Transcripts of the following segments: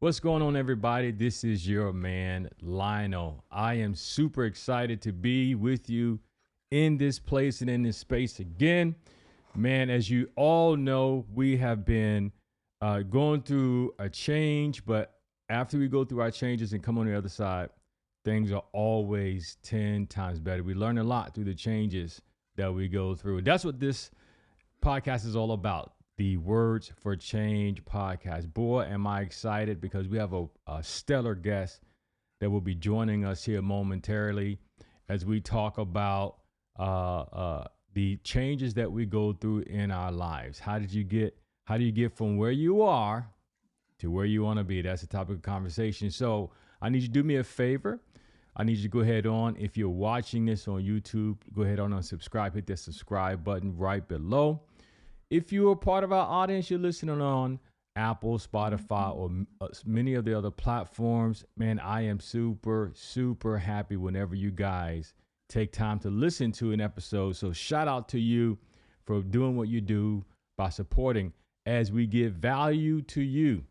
What's going on, everybody? This is your man, Lionel. I am super excited to be with you in this place and in this space again. Man, as you all know, we have been going through a change, but after we go through our changes and come on the other side, things are always 10 times better. We learn a lot through the changes that we go through. That's what this podcast is all about. The Words for Change podcast. Boy, am I excited because we have a stellar guest that will be joining us here momentarily as we talk about the changes that we go through in our lives. How do you get from where you are to where you want to be? That's the topic of conversation. So I need you to do me a favor. I need you to go ahead on, if you're watching this on YouTube, go ahead on and subscribe. Hit that subscribe button right below. If you're a part of our audience, you're listening on Apple, Spotify, or many of the other platforms, man, I am super, super happy whenever you guys take time to listen to an episode. So shout out to you for doing what you do by supporting as we give value to you.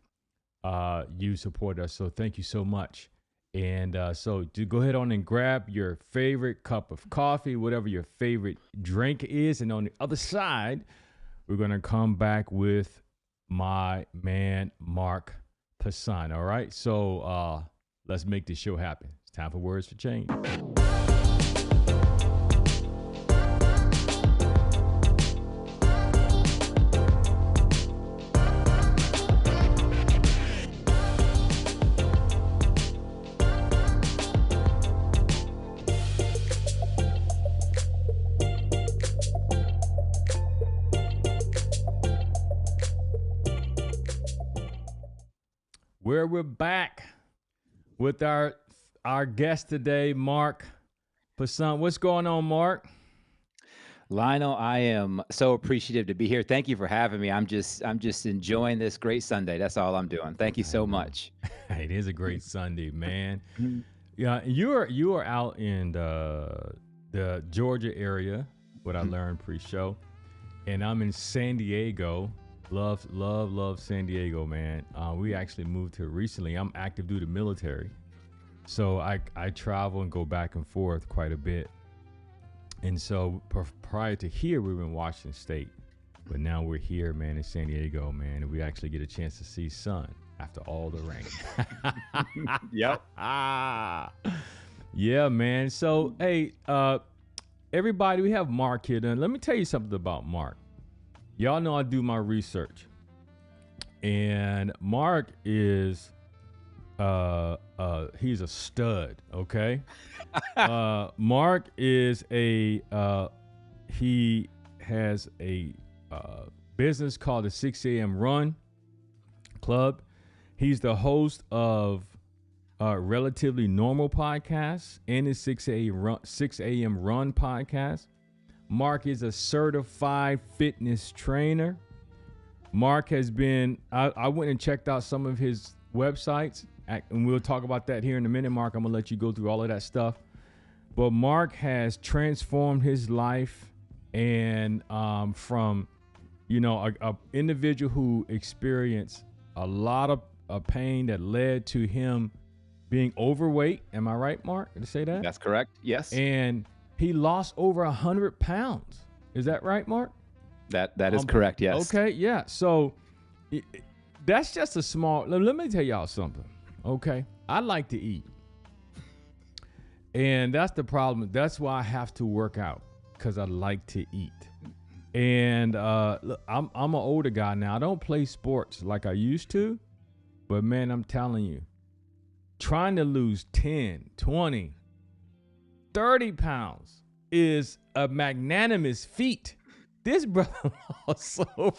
You support us. So thank you so much. And so to go ahead on and grab your favorite cup of coffee, whatever your favorite drink is. And on the other side, we're going to come back with my man, Marc. All right. So let's make this show happen. It's time for Words for Change. We're back with our guest today, Marc. What's going on, Marc? Lionel, I am so appreciative to be here. Thank you for having me. I'm just enjoying this great Sunday. That's all I'm doing. Thank you so much. It is a great Sunday, man. Yeah, you are out in the Georgia area, what I learned pre-show, and I'm in San Diego. Love San Diego, man. We actually moved here recently. I'm active duty military, so I travel and go back and forth quite a bit. And so prior to here, we were in Washington State, but now we're here, man, in San Diego, man, and we actually get a chance to see sun after all the rain. Yep. Yeah, man. So, hey, everybody, we have Marc here. Let me tell you something about Marc. Y'all know I do my research, and Marc is, he's a stud. Okay. Marc is he has a business called the 6 a.m. Run Club. He's the host of Relatively Normal podcast and his 6 a.m. Run podcast. Marc is a certified fitness trainer. Marc has been, I went and checked out some of his websites, and we'll talk about that here in a minute, Marc. I'm going to let you go through all of that stuff. But Marc has transformed his life, and from, a individual who experienced a lot of pain that led to him being overweight. Am I right, Marc, to say that? That's correct. Yes. And he lost over 100 pounds. Is that right, Marc? That is correct. Yes. Okay. Yeah. So that's just a small. Let me tell y'all something. Okay. I like to eat, and that's the problem. That's why I have to work out, because I like to eat. And look, I'm an older guy now. I don't play sports like I used to, but man, I'm telling you, trying to lose 10, 20, 30 pounds is a magnanimous feat. This brother lost so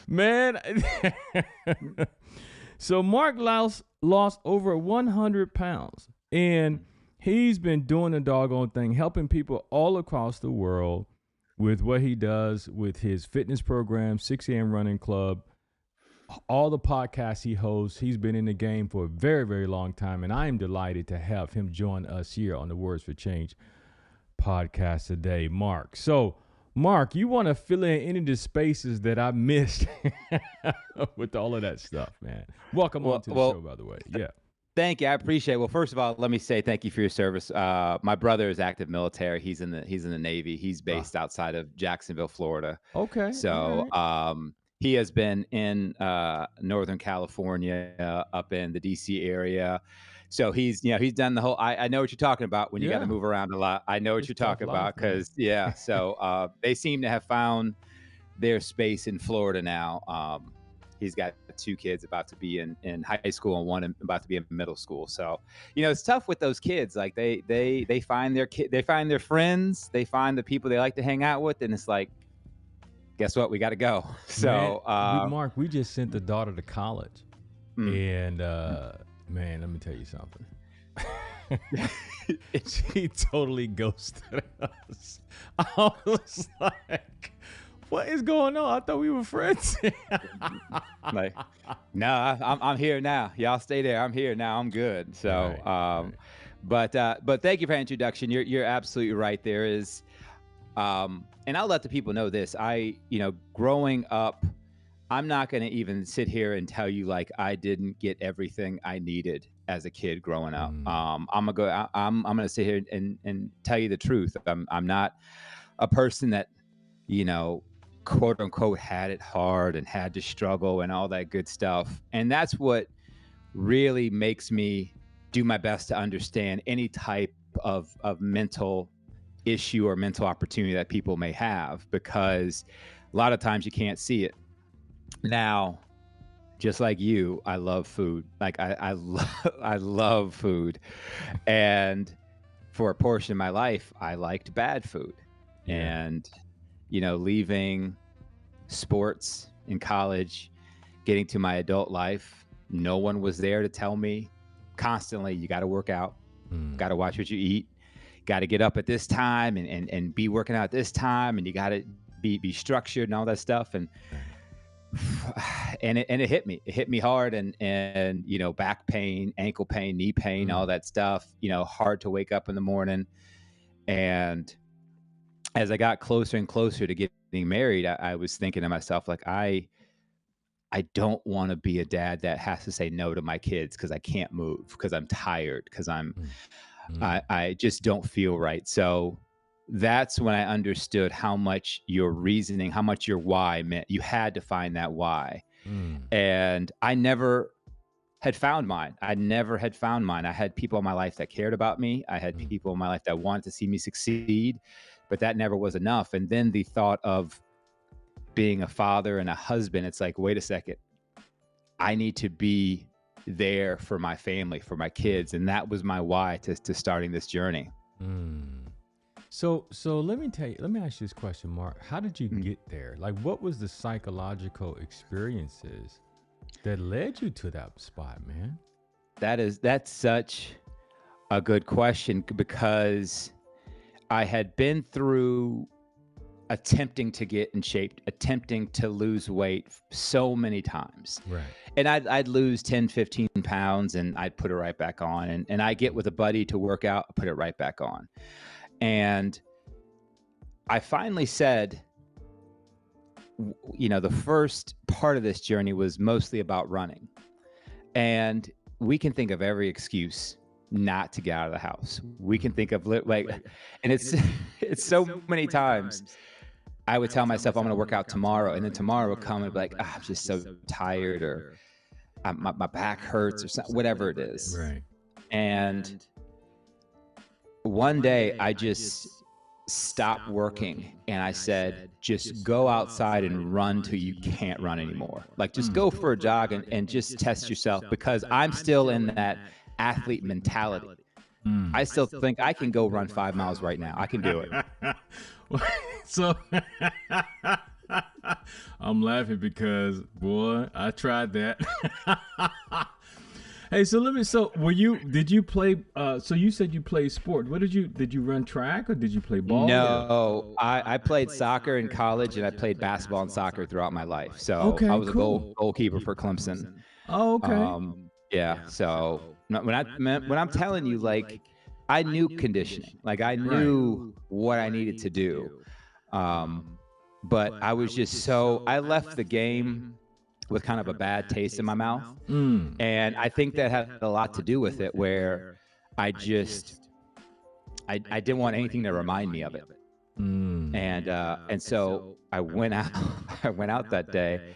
man. So Marc lost over 100 pounds, and he's been doing the doggone thing, helping people all across the world with what he does with his fitness program, 6 a.m. Running Club, all the podcasts he hosts. He's been in the game for a very, very long time, and I am delighted to have him join us here on the Words for Change podcast today, Marc. So, Mark, you want to fill in any of the spaces that I missed with all of that stuff, man. Welcome on Well, to the show, well, by the way. Yeah. thank you. I appreciate it. Well, first of all, let me say thank you for your service. My brother is active military. He's in the Navy. He's Ah, based outside of Jacksonville, Florida. okay. All So right. he has been in Northern California, up in the DC area. So he's done the whole. I know what you're talking about when you got to Yeah. move around a lot. I know what It's you're tough talking life, about man. because yeah. So they seem to have found their space in Florida now. He's got two kids about to be in high school and one about to be in middle school. So, it's tough with those kids. Like they find they find their friends, they find the people they like to hang out with, and it's like, guess what? We got to go. Man, So, Mark, we just sent the daughter to college. mm. And man, let me tell you something. She totally ghosted us. I was like, what is going on? I thought we were friends. Like, no, I'm here now. Y'all stay there. I'm here now. I'm good. So, Right, right. but thank you for the introduction. You're absolutely right. There is, and I'll let the people know this. Growing up, I'm not going to even sit here and tell you like I didn't get everything I needed as a kid growing up. Mm, I'm gonna sit here and tell you the truth. I'm not a person that you know quote unquote had it hard and had to struggle and all that good stuff. And that's what really makes me do my best to understand any type of mental issue or mental opportunity that people may have, because a lot of times you can't see it. Now, just like you, I love food. Like I love I love food. And for a portion of my life, I liked bad food. yeah. And leaving sports in college, getting to my adult life, no one was there to tell me constantly, you got to work out, Mm, got to watch what you eat, got to get up at this time and be working out at this time, and you got to be structured and all that stuff. And right. it hit me. It hit me hard, and back pain, ankle pain, knee pain, all Mm, that stuff. Hard to wake up in the morning. And as I got closer and closer to getting married, I was thinking to myself, like, I don't want to be a dad that has to say no to my kids because I can't move, because I'm tired, because mm, mm, I just don't feel right. So that's when I understood how much your reasoning, how much your why meant. You had to find that why. mm, And I never had found mine. I never had found mine. I had people in my life that cared about me. I had mm. people in my life that wanted to see me succeed, but that never was enough. And then the thought of being a father and a husband, it's like, wait a second, I need to be there for my family, for my kids. And that was my why to starting this journey. Mm. So let me tell you, let me ask you this question, Mark. How did you Mm. get there? Like, what was the psychological experiences that led you to that spot, man? That's such a good question, because I had been through attempting to get in shape, attempting to lose weight so many times. Right. And I'd lose 10, 15 pounds and I'd put it right back on. And I get with a buddy to work out, put it right back on. And I finally said, the first part of this journey was mostly about running. And we can think of every excuse not to get out of the house. We can Mm, think of like, and it's it's so many times I would tell myself I'm going to work out tomorrow, and then tomorrow would come and be like, I'm just so tired, or my back hurts, or something, whatever it is. right. And one day I just stopped working and I said, just go outside and run till you can't run anymore. Like, just Mm, go for a jog and just test yourself, because I'm still in that athlete mentality. mm. I still think I can go run 5 miles right now. I can do it. So I'm laughing because, boy, I tried that. Hey, so let me. So, did you play? So you said you played sport. What did you run track or did you play ball or? No, I played soccer in college, and I played basketball and soccer throughout my life. So I Okay, was a cool. goalkeeper for Clemson. Oh, okay. Yeah. So when I'm telling you, like, I knew conditioning, like I knew what I needed to do. But I was just I left the game with kind of a bad taste in my mouth. And I think that had a lot to do with it, where I just, I didn't want anything to remind me of it. And so I went out, I went out that day,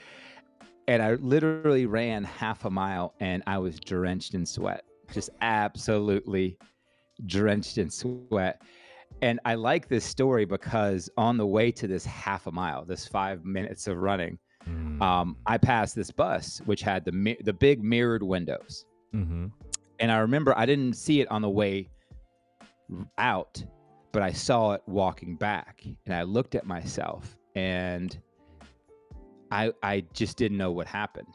and I literally ran half a mile, and I was drenched in sweat, just absolutely drenched in sweat. And I like this story because on the way to this half a mile, this 5 minutes of running, I passed this bus, which had the big mirrored windows. And I remember I didn't see it on the way out, but I saw it walking back, and I looked at myself, and I just didn't know what happened.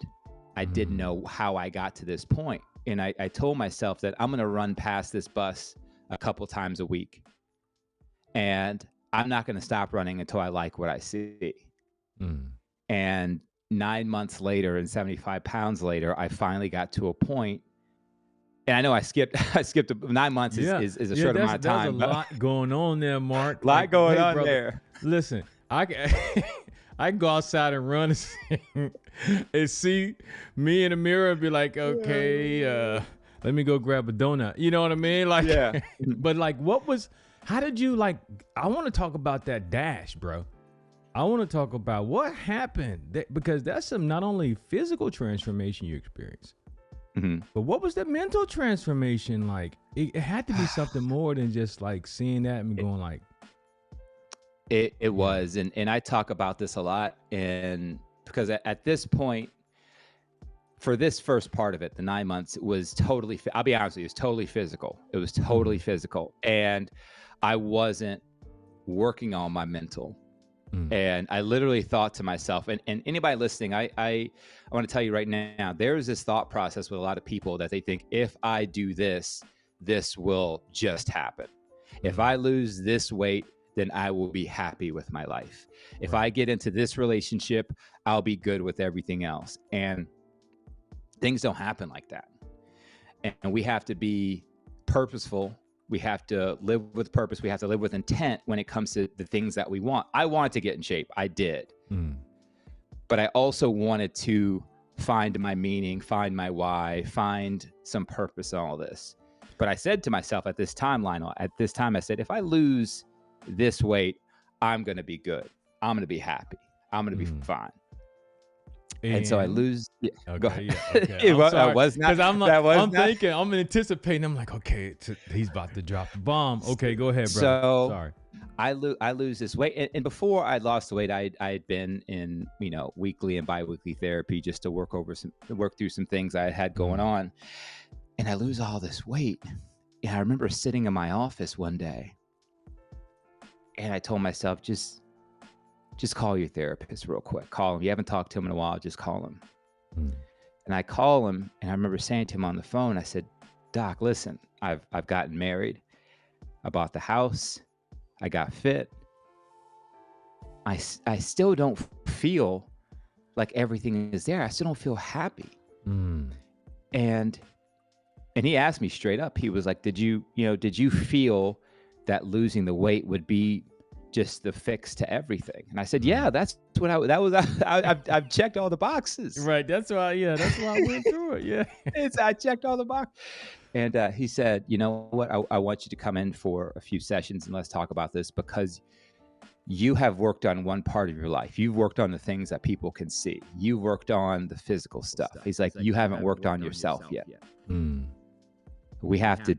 I didn't know how I got to this point. And I told myself that I'm going to run past this bus a couple times a week, and I'm not going to stop running until I like what I see. And 9 months later and 75 pounds later, I finally got to a point. And I know I skipped 9 months is a short amount of time. There's a lot going on there, Mark. A lot going on brother, there. Listen, I can go outside and run and see me in the mirror and be like, okay, let me go grab a donut. You know what I mean? Like, yeah. But like, how did you I want to talk about that dash, bro. I want to talk about what happened, because that's some not only physical transformation you experienced, but what was the mental transformation like? It had to be something more than just like seeing that and going like. It was, and I talk about this a lot, and because at this point, for this first part of it, the 9 months, it was totally, I'll be honest with you, it was totally physical. It was totally physical, and I wasn't working on my mental. And I literally thought to myself, and anybody listening, I want to tell you right now, there is this thought process with a lot of people that they think, if I do this, this will just happen. If I lose this weight, then I will be happy with my life. If I get into this relationship, I'll be good with everything else. And things don't happen like that. And we have to be purposeful. We have to live with purpose. We have to live with intent when it comes to the things that we want. I wanted to get in shape. I did. But I also wanted to find my meaning, find my why, find some purpose in all this. But I said to myself at this time, Lionel, I said, if I lose this weight, I'm going to be good. I'm going to be happy. I'm going to be fine. And so I lose. Yeah, okay, go ahead. Yeah, okay. I was not. I'm thinking. I'm anticipating. I'm like, okay, he's about to drop the bomb. Okay, go ahead, bro. So sorry. I lose this weight, and before I lost the weight, I had been in weekly and biweekly therapy just to work through some things I had going on, and I lose all this weight. And I remember sitting in my office one day, and I told myself, just call your therapist real quick. Call him. You haven't talked to him in a while. Just call him. And I call him, and I remember saying to him on the phone, I said, Doc, listen, I've gotten married. I bought the house. I got fit. I still don't feel like everything is there. I still don't feel happy. And he asked me straight up. He was like, did you feel that losing the weight would be just the fix to everything? And I said, yeah, that's what I've checked all the boxes. Right. That's why I went through it. Yeah. I checked all the boxes. And he said, you know what? I want you to come in for a few sessions and let's talk about this, because you have worked on one part of your life. You've worked on the things that people can see. You worked on the physical stuff. He's like, you haven't worked on yourself yet. We have to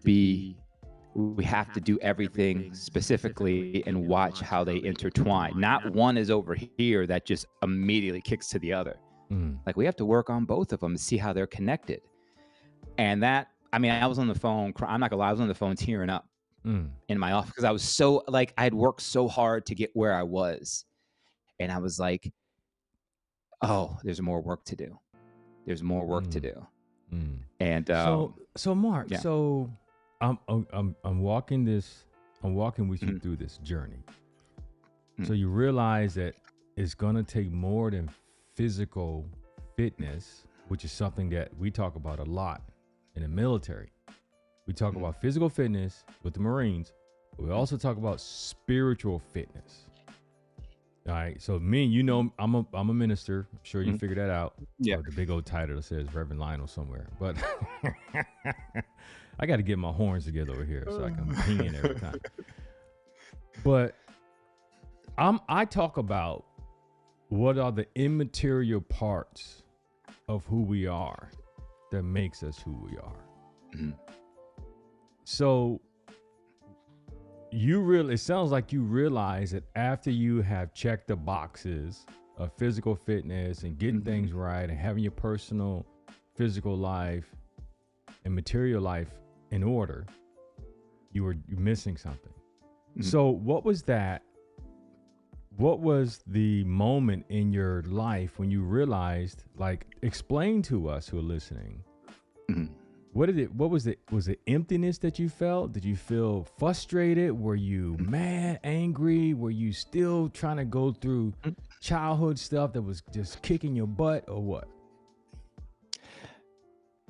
do everything specifically and watch how they intertwine. Not one is over here that just immediately kicks to the other. Like, we have to work on both of them and see how they're connected. And that, I was on the phone. I'm not gonna lie, I was on the phone tearing up in my office, because I was so I had worked so hard to get where I was. And I was like, oh, there's more work to do. There's more work to do. And so Mark, so I'm walking with you through this journey. So you realize that it's gonna take more than physical fitness, which is something that we talk about a lot in the military. We talk about physical fitness with the Marines, but we also talk about spiritual fitness. All right. So me, you know, I'm a minister. I'm sure you Mhm. figured that out. Yeah. Or the big old title that says Reverend Lionel somewhere. But I got to get my horns together over here so I can ping in every time. But I talk about what are the immaterial parts of who we are that makes us who we are. Mhm. So it sounds like you realize that after you have checked the boxes of physical fitness and getting Mhm. things right and having your personal physical life and material life in order, you're missing something. Mhm. So what was that? What was the moment in your life when you realized, like, explain to us who are listening, Mhm. what was it? Was it emptiness that you felt? Did you feel frustrated? Were you Mhm. mad, angry? Were you still trying to go through childhood stuff that was just kicking your butt, or what?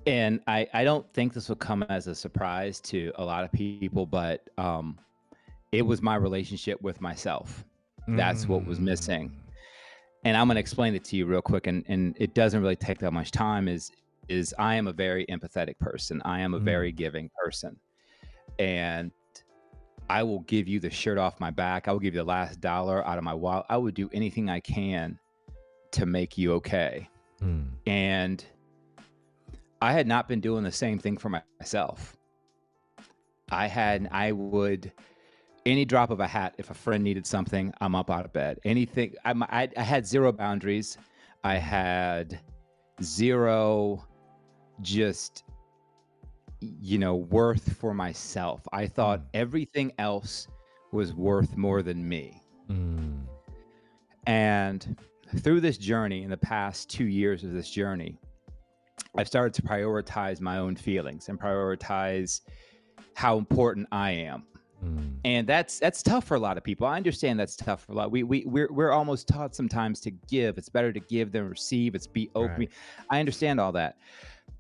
And I don't think this will come as a surprise to a lot of people, but it was my relationship with myself. That's what was missing. Mm. And I'm going to explain it to you real quick. And it doesn't really take that much time. Is I am a very empathetic person. I am a very Mm. giving person. And I will give you the shirt off my back. I will give you the last dollar out of my wallet. I would do anything I can to make you okay. Mm. And I had not been doing the same thing for myself. I would, any drop of a hat, if a friend needed something, I'm up out of bed. Anything, I had zero boundaries. I had zero just, worth for myself. I thought Mm. everything else was worth more than me. Mm. And through this journey, in the past 2 years of this journey, I've started to prioritize my own feelings and prioritize how important I am. Mm. And that's tough for a lot of people. I understand that's tough for a lot. We're almost taught sometimes to give. It's better to give than receive. It's be open. Right. I understand all that.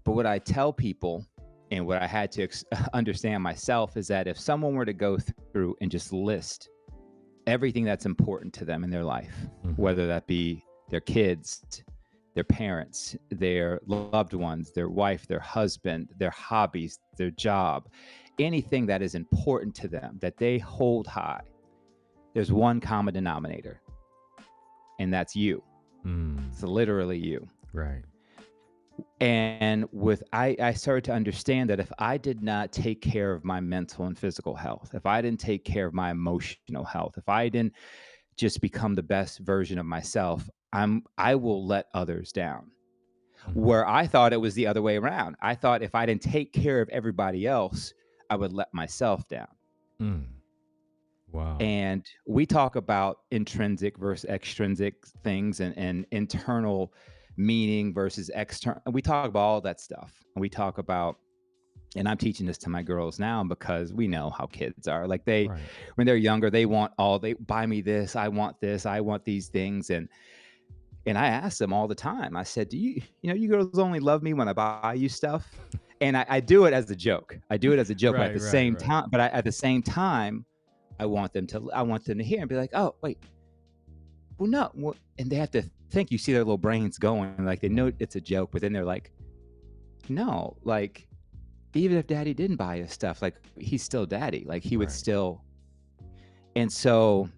But what I tell people and what I had to understand myself is that if someone were to go through and just list everything that's important to them in their life, Mm-hmm. whether that be their kids, their parents, their loved ones, their wife, their husband, their hobbies, their job, anything that is important to them that they hold high, there's one common denominator, and that's you. Mm. It's literally you. Right. And I started to understand that if I did not take care of my mental and physical health, if I didn't take care of my emotional health, if I didn't just become the best version of myself, I will let others down. Mm-hmm. Where I thought it was the other way around. I thought if I didn't take care of everybody else, I would let myself down. Mm. Wow. And we talk about intrinsic versus extrinsic things and internal meaning versus external. We talk about all that stuff. And we talk about, and I'm teaching this to my girls now because we know how kids are. Like Right. when they're younger, they buy me this, I want these things. And I ask them all the time. I said, you girls only love me when I buy you stuff? And I do it as a joke. I do it as a joke, but Right. Right. Right. at the same time, I want them to hear and be like, oh, wait, well, no. Well, and they have to think, you see their little brains going, like they know it's a joke, but then they're like, no, like, even if daddy didn't buy us stuff, like he's still daddy. Like he would Right. still. And so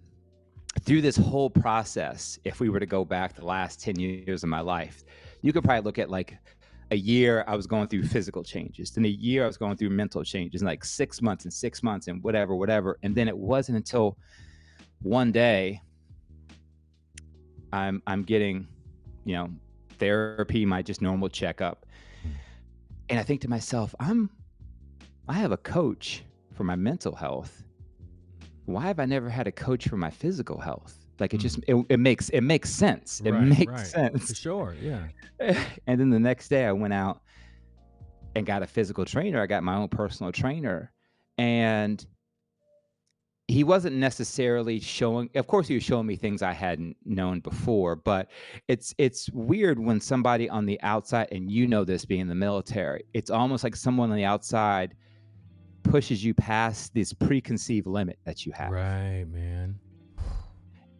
through this whole process, if we were to go back the last 10 years of my life, you could probably look at like a year I was going through physical changes, then a year I was going through mental changes, and like 6 months and 6 months and whatever. And then it wasn't until one day I'm getting, therapy, my just normal checkup. Mm. And I think to myself, I have a coach for my mental health. Why have I never had a coach for my physical health? Like it makes sense. It Right. makes Right. For sense. sure. Yeah. And then the next day I went out and got a physical trainer. I got my own personal trainer. And he wasn't necessarily showing, of course he was showing me things I hadn't known before, but it's weird when somebody on the outside, and this being in the military, it's almost like someone on the outside pushes you past this preconceived limit that you have. Right, man.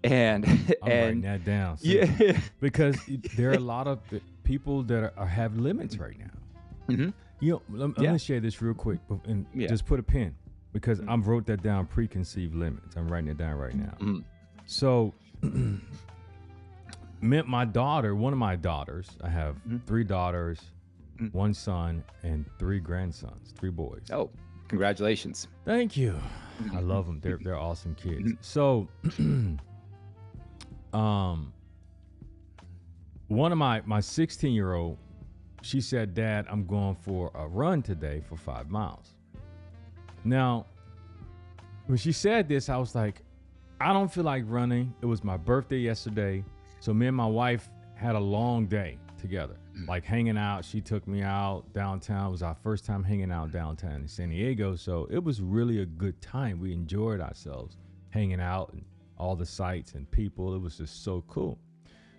And I'm writing that down. See, yeah. because there are a lot of people that have limits right now. Hmm. You know, let Yeah. me share this real quick and Yeah. just put a pin because I wrote that down. Preconceived limits. I'm writing it down right now. Mhm. So, my daughter, one of my daughters, I have 3 daughters, 1 son, and 3 grandsons, 3 boys. Oh, congratulations. Thank you. I love them. They're awesome kids. So, one of my 16-year-old, she said, "Dad, I'm going for a run today for 5 miles." Now, when she said this, I was like, I don't feel like running. It was my birthday yesterday. So me and my wife had a long day together, like hanging out. She took me out downtown. It was our first time hanging out downtown in San Diego. So it was really a good time. We enjoyed ourselves hanging out and all the sights and people. It was just so cool.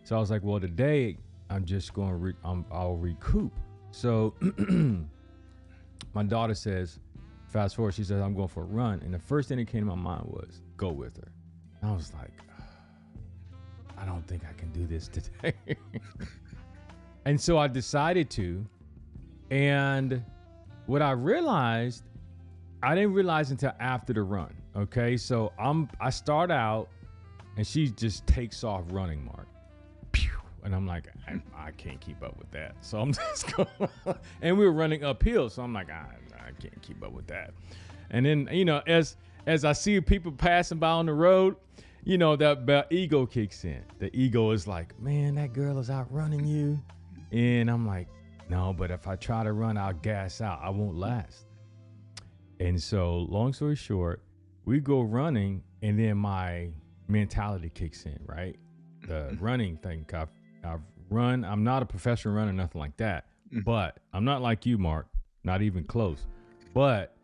So I was like, well, today I'm just going to, I'll recoup. So my daughter says, fast forward, she says, I'm going for a run. And the first thing that came to my mind was, go with her. And I was like, I don't think I can do this today. And so I decided to. And what I realized, I didn't realize until after the run. Okay. So I start out and she just takes off running, Mark. And I'm like, I can't keep up with that. So I'm just going. And we were running uphill. So I'm like, I can't keep up with that. And then, you know, as I see people passing by on the road, you know, that ego kicks in. The ego is like, man, that girl is outrunning you. And I'm like, no, but if I try to run, I'll gas out. I won't last. And so long story short, we go running and then my mentality kicks in, right? The running thing. I've run. I'm not a professional runner, nothing like that. But I'm not like you, Mark. Not even close. But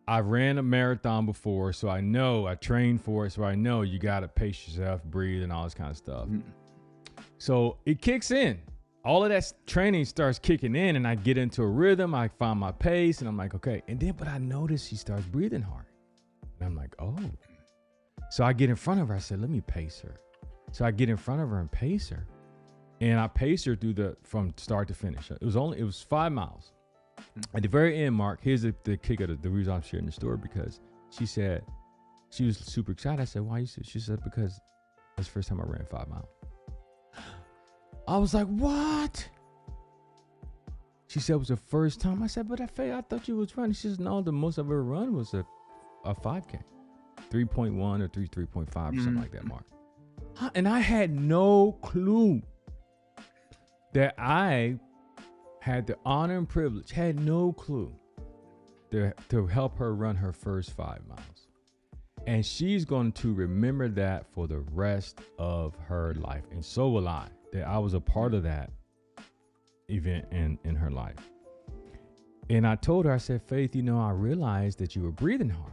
I ran a marathon before, so I know I trained for it. So I know you got to pace yourself, breathe, and all this kind of stuff. So it kicks in. All of that training starts kicking in, and I get into a rhythm. I find my pace, and I'm like, okay. And then, but I notice she starts breathing hard. And I'm like, oh. So I get in front of her. I said, let me pace her. So I get in front of her and pace her. And I paced her from start to finish. It was 5 miles. At the very end, Mark, here's the kick of the reason I'm sharing the story, because she said, she was super excited. I said, why you? She said, because that's the first time I ran 5 miles. I was like, what? She said it was the first time. I said, but I thought you was running. She says, no, the most I've ever run was a 5K. 3.1 or 3.5 or something like that, Mark. And I had no clue that I had the honor and privilege, had no clue to help her run her first 5 miles. And she's going to remember that for the rest of her life. And so will I, that I was a part of that event in her life. And I told her, I said, Faith, you know, I realized that you were breathing hard.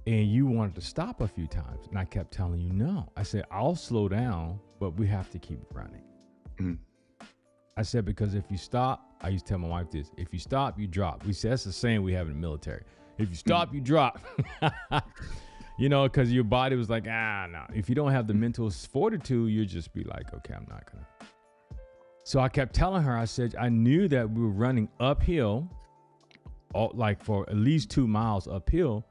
And you wanted to stop a few times. And I kept telling you no. I said, I'll slow down, but we have to keep running. I said, because if you stop, I used to tell my wife this, if you stop, you drop. We said, that's the saying we have in the military. If you stop, you drop. You know, because your body was like, no. If you don't have the mental fortitude, you'll just be like, okay, I'm not going to. So I kept telling her, I said, I knew that we were running uphill, like for at least 2 miles uphill.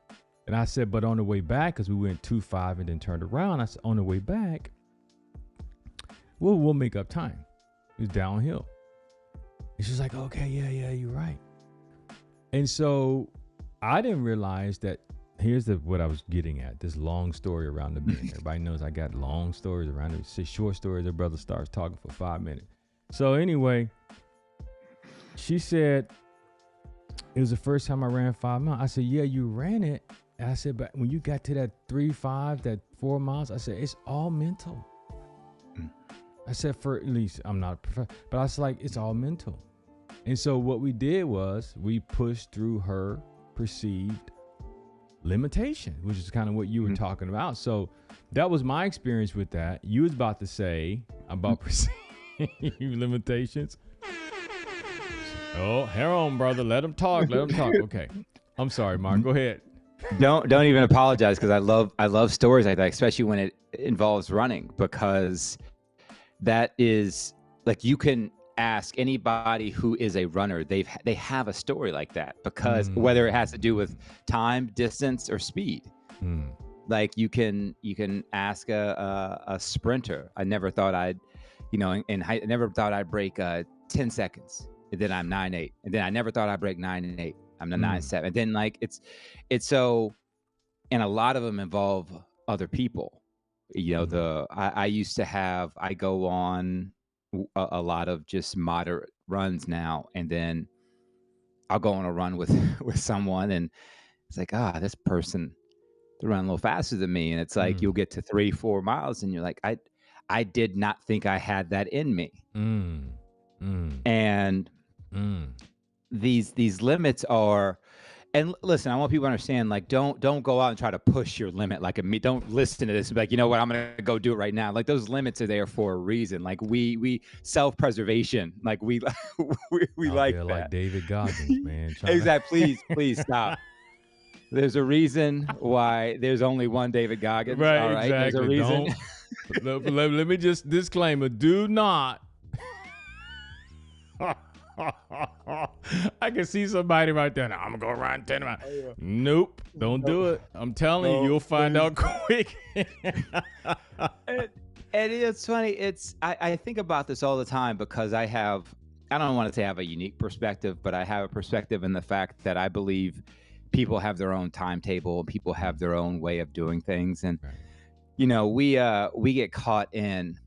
And I said, but on the way back, because we went 2.5 and then turned around, I said, on the way back, we'll make up time. It was downhill. And she's like, okay, yeah, you're right. And so I didn't realize that here's what I was getting at, this long story around the bend. Everybody knows I got long stories around it. Say short stories, their brother starts talking for 5 minutes. So anyway, she said, it was the first time I ran 5 miles. I said, yeah, you ran it. And I said, but when you got to that 3.5, that 4 miles, I said, it's all mental. I said, for at least, I'm not a professional, but I was like, it's all mental. And so what we did was we pushed through her perceived limitation, which is kind of what you were talking about. So that was my experience with that. You was about to say about perceived limitations. Oh, hair on, brother. Let him talk. Okay. I'm sorry, Mark. Go ahead. Don't even apologize, because I love stories like that, especially when it involves running, because that is like, you can ask anybody who is a runner, they have a story like that, because whether it has to do with time, distance, or speed. Like, you can ask a sprinter. I never thought I'd, I never thought I'd break 10 seconds, and then I'm 9.8, and then I never thought I'd break 9.8. I'm the 9.7, and then like it's so, and a lot of them involve other people. I used to have, I go on a lot of just moderate runs now, and then I'll go on a run with with someone, and it's like, this person, they're running a little faster than me, and it's like, you'll get to 3-4 miles, and you're like, I did not think I had that in me. And these limits are, and listen, I want people to understand, like, don't go out and try to push your limit. Like, don't listen to this and be like, you know what, I'm gonna go do it right now. Like, those limits are there for a reason. Like, we self-preservation, like, we we like that. Like David Goggins, man. Exactly. Please stop. There's a reason why there's only one David Goggins. Right, all right? exactly. There's a reason. Let me just disclaimer: do not. I can see somebody right there. I'm gonna go run 10 miles. Nope, don't do it. I'm telling you, you'll find out quick. And it's funny. I think about this all the time, because I don't want to say I have a unique perspective, but I have a perspective in the fact that I believe people have their own timetable, and people have their own way of doing things. And we get caught in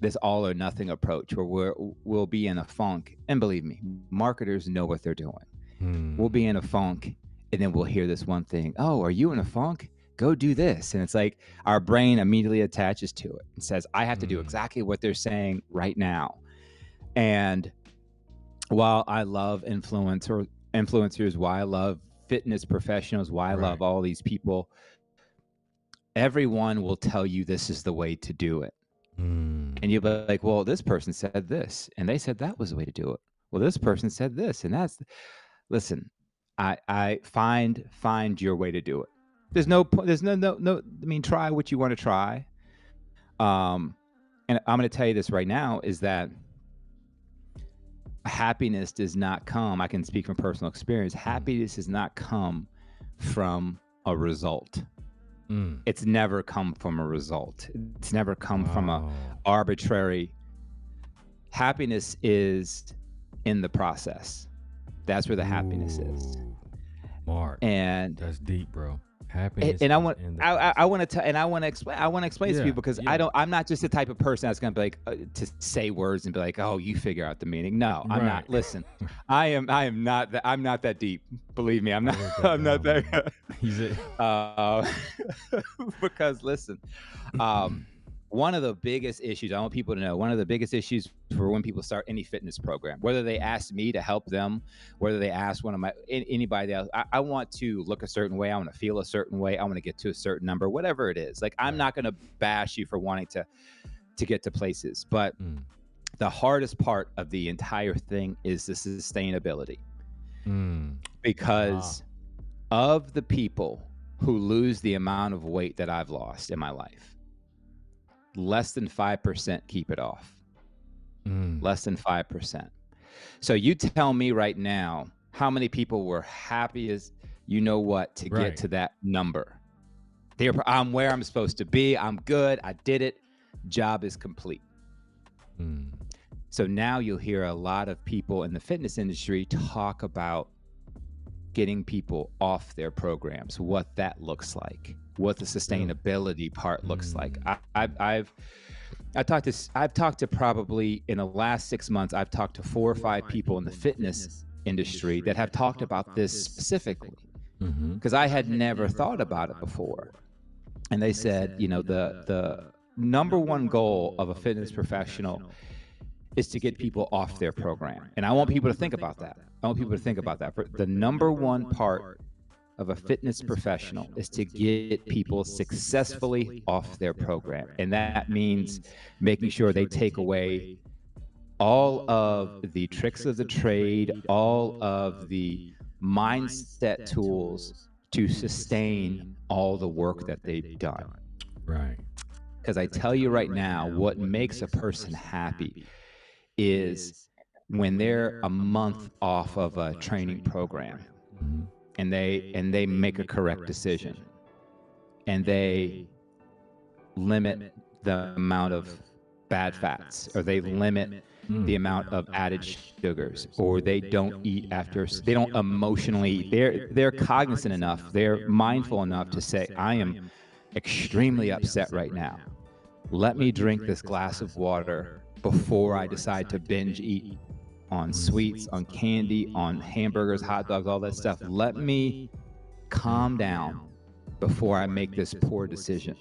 this all or nothing approach, where we'll be in a funk, and believe me, marketers know what they're doing. We'll be in a funk, and then we'll hear this one thing. Oh, are you in a funk? Go do this. And it's like, our brain immediately attaches to it and says, I have to do exactly what they're saying right now. And while I love influencers, why I love fitness professionals, why I love all these people, everyone will tell you this is the way to do it. And you'll be like, well, this person said this, and they said that was the way to do it. Well, this person said this, and listen, I find your way to do it. There's no point. There's no. I mean, try what you want to try. And I'm going to tell you this right now, is that happiness does not come. I can speak from personal experience. Happiness does not come from a result. It's never come from a result. It's never come from a arbitrary. Happiness is in the process. That's where the happiness is. Mark, and that's deep, bro. Happiness. And I want to explain to you, because I'm not just the type of person that's going to be like, to say words and be like, oh, you figure out the meaning. No, I'm not. Listen, I am not that. I'm not that deep. Believe me, I'm not. I'm not that. Because listen, one of the biggest issues, I want people to know, one of the biggest issues for when people start any fitness program, whether they ask me to help them, whether they ask anybody else, I want to look a certain way, I want to feel a certain way, I want to get to a certain number, whatever it is. Like, I'm not going to bash you for wanting to get to places, but the hardest part of the entire thing is the sustainability. Because of the people who lose the amount of weight that I've lost in my life, less than 5% keep it off. Less than 5%. So you tell me right now, how many people were happy as you know what to get to that number? I'm where I'm supposed to be. I'm good. I did it. Job is complete. So now you'll hear a lot of people in the fitness industry talk about getting people off their programs, what that looks like, what the sustainability part looks like. I've talked to probably, in the last 6 months, I've talked to 4 or 5 people in the fitness industry that have talked about this specifically, because I had never thought about it before. And they said, the number one goal of a fitness professional is to get people off their program. And I want people to think about that. The number one part of a fitness professional is to get people successfully off their program. And that means making sure they take away all of the tricks of the trade, all of the mindset tools to sustain all the work that they've done. Right. Because I tell you right now, what makes a person happy is when they're a month off of a training program Mhm. and they make a correct decision and they limit the amount of bad fats, or they limit the amount of added sugars, or they don't eat after, they don't emotionally, they're cognizant enough, they're mindful enough to say, I am extremely upset right now. Let me drink this glass of water before I decide to binge eat on sweets, on candy, on hamburgers, hot dogs, all that stuff. Let me calm down before I make this poor decision.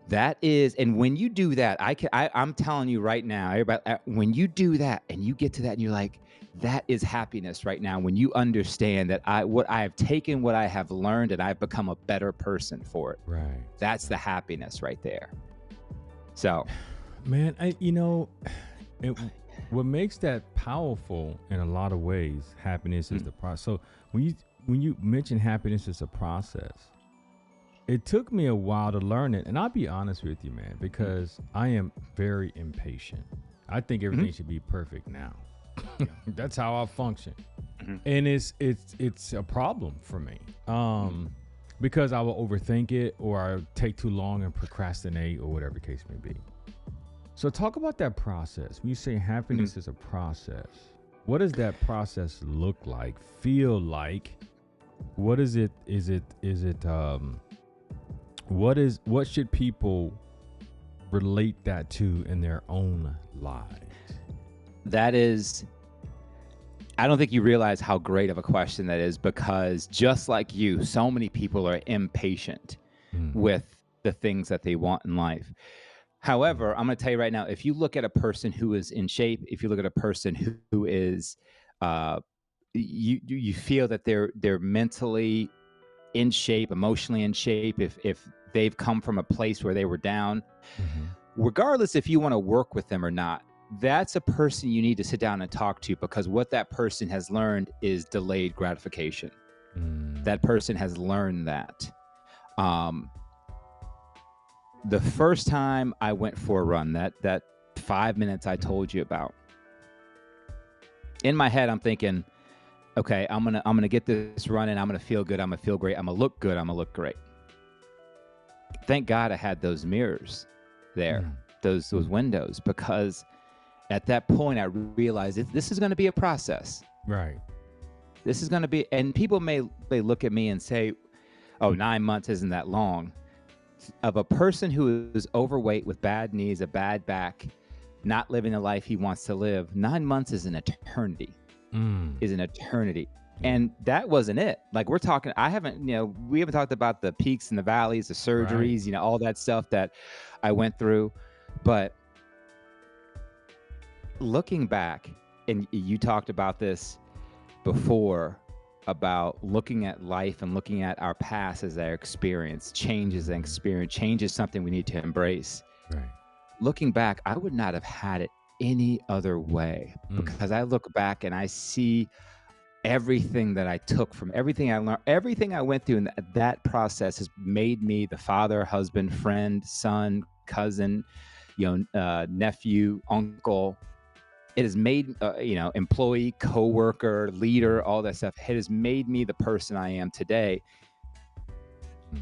That is, and when you do that, I'm telling you right now, everybody, when you do that and you get to that and you're like, that is happiness right now. When you understand that what I have taken, what I have learned, and I've become a better person for it. Right. That's the happiness right there. So, man, what makes that powerful in a lot of ways, happiness is the process. So when you mention happiness as a process, it took me a while to learn it, and I'll be honest with you, man, because I am very impatient. I think everything should be perfect now. That's how I function, and it's a problem for me. Because I will overthink it, or I take too long and procrastinate, or whatever the case may be. So talk about that process. When you say happiness is a process, what does that process look like, feel like? What is it? What should people relate that to in their own lives? that is, I don't think you realize how great of a question that is, because just like you, so many people are impatient with the things that they want in life. However, I'm going to tell you right now, if you look at a person who is in shape, if you look at a person who is, you feel that they're mentally in shape, emotionally in shape, if they've come from a place where they were down, regardless if you want to work with them or not, that's a person you need to sit down and talk to, because what that person has learned is delayed gratification. That person has learned that. The first time I went for a run, that 5 minutes I told you about, in my head, I'm thinking, okay, I'm gonna get this running. I'm gonna feel good. I'm gonna feel great. I'm gonna look good. I'm gonna look great. Thank God I had those mirrors there, those windows, because at that point I realized this is going to be a process. Right. This is going to be, and people may look at me and say, "Oh, 9 months isn't that long." Of a person who is overweight with bad knees, a bad back, not living the life he wants to live, 9 months is an eternity. Is an eternity. And that wasn't it. Like, we're talking, we haven't talked about the peaks and the valleys, the surgeries, all that stuff that I went through. But looking back, and you talked about this before, about looking at life and looking at our past as our experience. Change is an experience. Change is something we need to embrace. Right. Looking back, I would not have had it any other way, because I look back and I see everything that I took from everything I learned, everything I went through, and that process has made me the father, husband, friend, son, cousin, nephew, uncle. It has made, employee, coworker, leader, all that stuff. It has made me the person I am today.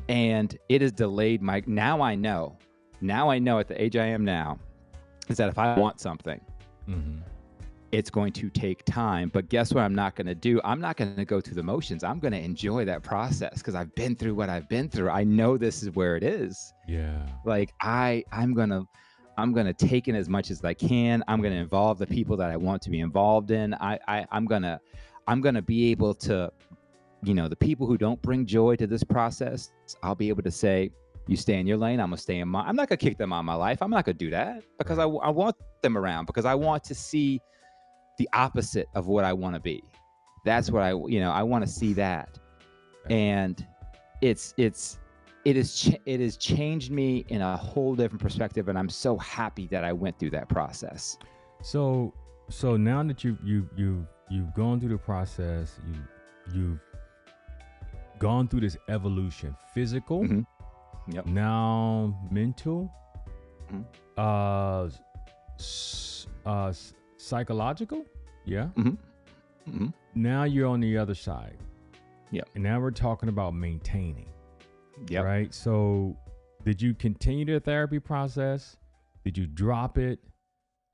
And it has delayed now I know at the age I am now, is that if I want something, it's going to take time. But guess what I'm not going to do? I'm not going to go through the motions. I'm going to enjoy that process, because I've been through what I've been through. I know this is where it is. Yeah. Like, I'm going to take in as much as I can. I'm going to involve the people that I want to be involved in. I'm going to be able to, the people who don't bring joy to this process, I'll be able to say, you stay in your lane, I'm going to stay in mine. I'm not going to kick them out of my life. I'm not going to do that, because I want them around, because I want to see the opposite of what I want to be. That's what I want to see that. And it has changed me in a whole different perspective, and I'm so happy that I went through that process. So now that you've gone through the process, gone through this evolution, physical, Hmm. Yep. now mental, Mhm. uh, psychological. Yeah. Hmm. Hmm. Now you're on the other side. Yep. And now we're talking about maintaining. Yep. Right. So did you continue the therapy process? Did you drop it?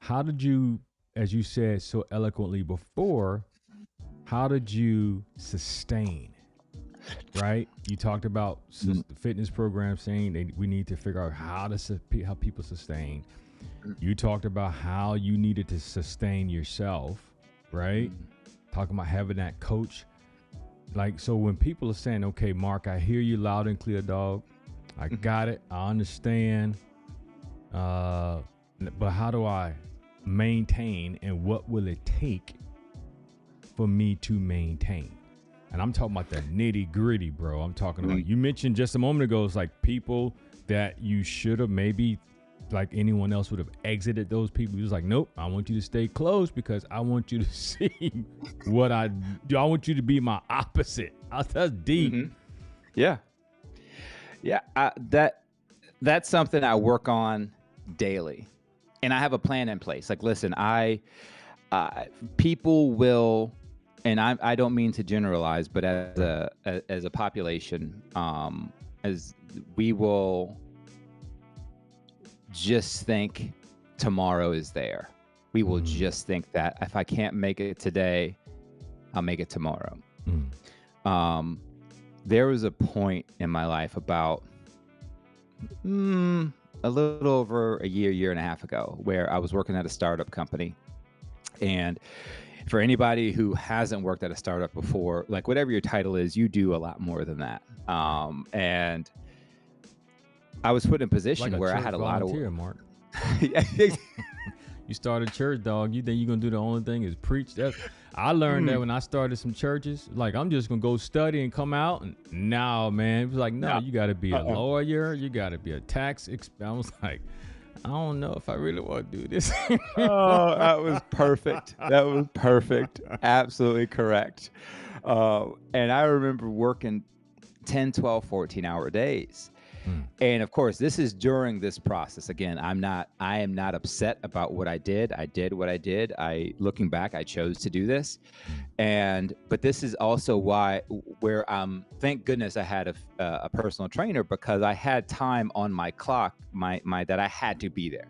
How did you, as you said so eloquently before, how did you sustain? Right? You talked about the fitness program saying we need to figure out how people sustain. You talked about how you needed to sustain yourself, right? Talking about having that coach. Like, so when people are saying, okay, Mark, I hear you loud and clear, dog. I got it. I understand. But how do I maintain, and what will it take for me to maintain? And I'm talking about the nitty gritty, bro. I'm talking about, you mentioned just a moment ago, it's like people that you should have maybe, like anyone else would have exited those people. He was like, nope, I want you to stay close because I want you to see what I do. I want you to be my opposite. That's deep. Mm-hmm. Yeah. Yeah. That's something I work on daily, and I have a plan in place. Like, listen, people will, and I don't mean to generalize, but as a population, as we will just think tomorrow is there. We will just think that if I can't make it today, I'll make it tomorrow. There was a point in my life about a little over a year and a half ago, where I was working at a startup company. And for anybody who hasn't worked at a startup before, like whatever your title is, you do a lot more than that. And I was put in a position Like where I had a lot of Mark. Yeah. You started church, dog. You think you're gonna do the only thing is preach? That I learned that when I started some churches. Like, I'm just gonna go study and come out. And now, man, it was like, no, you got to be a lawyer. You got to be a tax. I was like, I don't know if I really want to do this. Oh, that was perfect. That was perfect. Absolutely correct. And I remember working 10, 12, 14-hour days. And of course, this is during this process. Again, I am not upset about what I did. I did what I did. Looking back, I chose to do this. But this is also where thank goodness I had a personal trainer, because I had time on my clock, that I had to be there.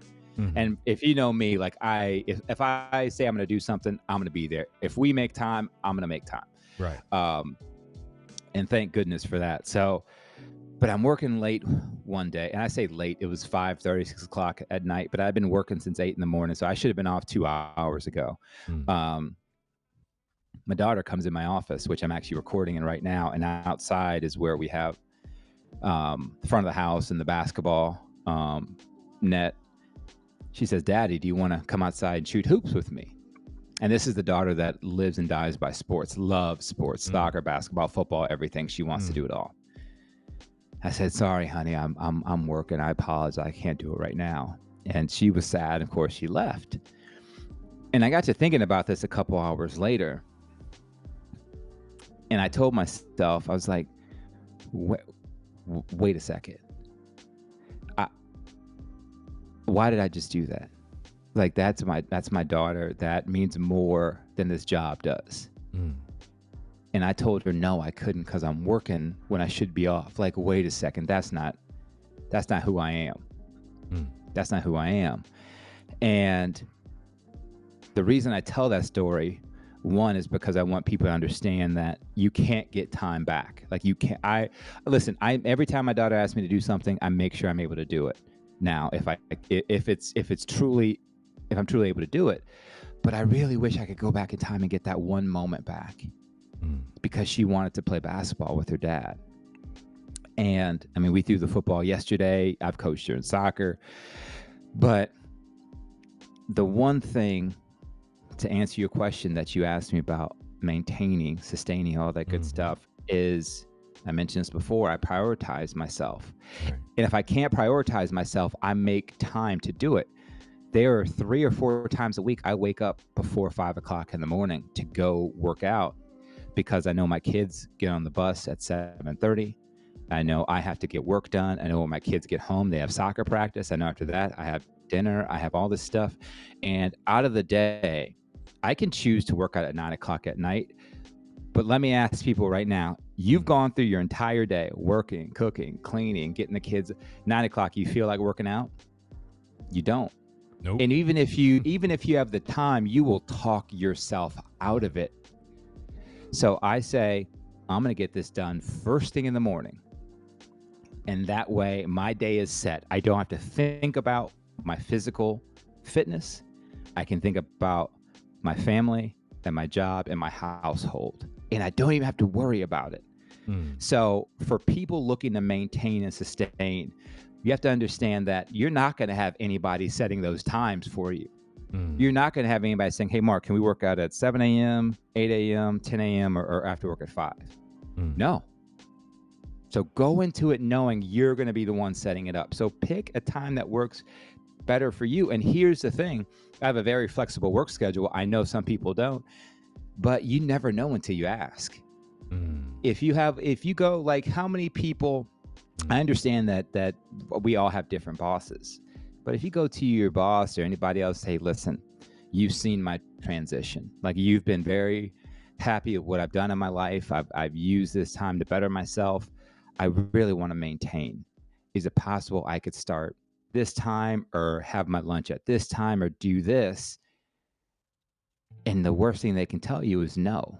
And if you know me, like if I say I'm going to do something, I'm going to be there. If we make time, I'm going to make time. Right. And thank goodness for that. So, but I'm working late one day, and I say late, it was 5:30, 6 o'clock at night, but I've been working since 8 a.m. So I should have been off 2 hours ago. My daughter comes in my office, which I'm actually recording in right now. And outside is where we have the front of the house and the basketball net. She says, Daddy, do you want to come outside and shoot hoops with me? And this is the daughter that lives and dies by sports, loves sports, soccer, basketball, football, everything. She wants to do it all. I said, sorry, honey, I'm working. I apologize. I can't do it right now. And she was sad. Of course, she left. And I got to thinking about this a couple hours later. And I told myself, I was like, wait a second. Why did I just do that? Like, that's my daughter. That means more than this job does. And I told her, no, I couldn't, because I'm working when I should be off. Like, wait a second. That's not who I am. That's not who I am. And the reason I tell that story, one, is because I want people to understand that you can't get time back. Like, you can't. Every time my daughter asks me to do something, I make sure I'm able to do it. Now, if I'm truly able to do it, but I really wish I could go back in time and get that one moment back. Because she wanted to play basketball with her dad. And I mean, we threw the football yesterday. I've coached her in soccer. But the one thing, to answer your question that you asked me about maintaining, sustaining, all that good stuff, is, I mentioned this before, I prioritize myself. Right. And if I can't prioritize myself, I make time to do it. There are 3 or 4 times a week I wake up before 5 o'clock in the morning to go work out, because I know my kids get on the bus at 7:30. I know I have to get work done. I know when my kids get home, they have soccer practice. I know after that, I have dinner. I have all this stuff. And out of the day, I can choose to work out at 9 o'clock at night. But let me ask people right now, you've gone through your entire day working, cooking, cleaning, getting the kids. 9 o'clock, you feel like working out? You don't. Nope. And even if you have the time, you will talk yourself out of it. So I say, I'm going to get this done first thing in the morning. And that way my day is set. I don't have to think about my physical fitness. I can think about my family and my job and my household. And I don't even have to worry about it. So for people looking to maintain and sustain, you have to understand that you're not going to have anybody setting those times for you. You're not going to have anybody saying, hey, Mark, can we work out at 7 a.m., 8 a.m., 10 a.m., or after work at 5? No. So go into it knowing you're going to be the one setting it up. So pick a time that works better for you. And here's the thing. I have a very flexible work schedule. I know some people don't, but you never know until you ask. If you go, like, how many people, I understand that we all have different bosses, but if you go to your boss or anybody else, say, listen, you've seen my transition. Like, you've been very happy with what I've done in my life. I've used this time to better myself. I really want to maintain. Is it possible I could start this time or have my lunch at this time or do this? And the worst thing they can tell you is no.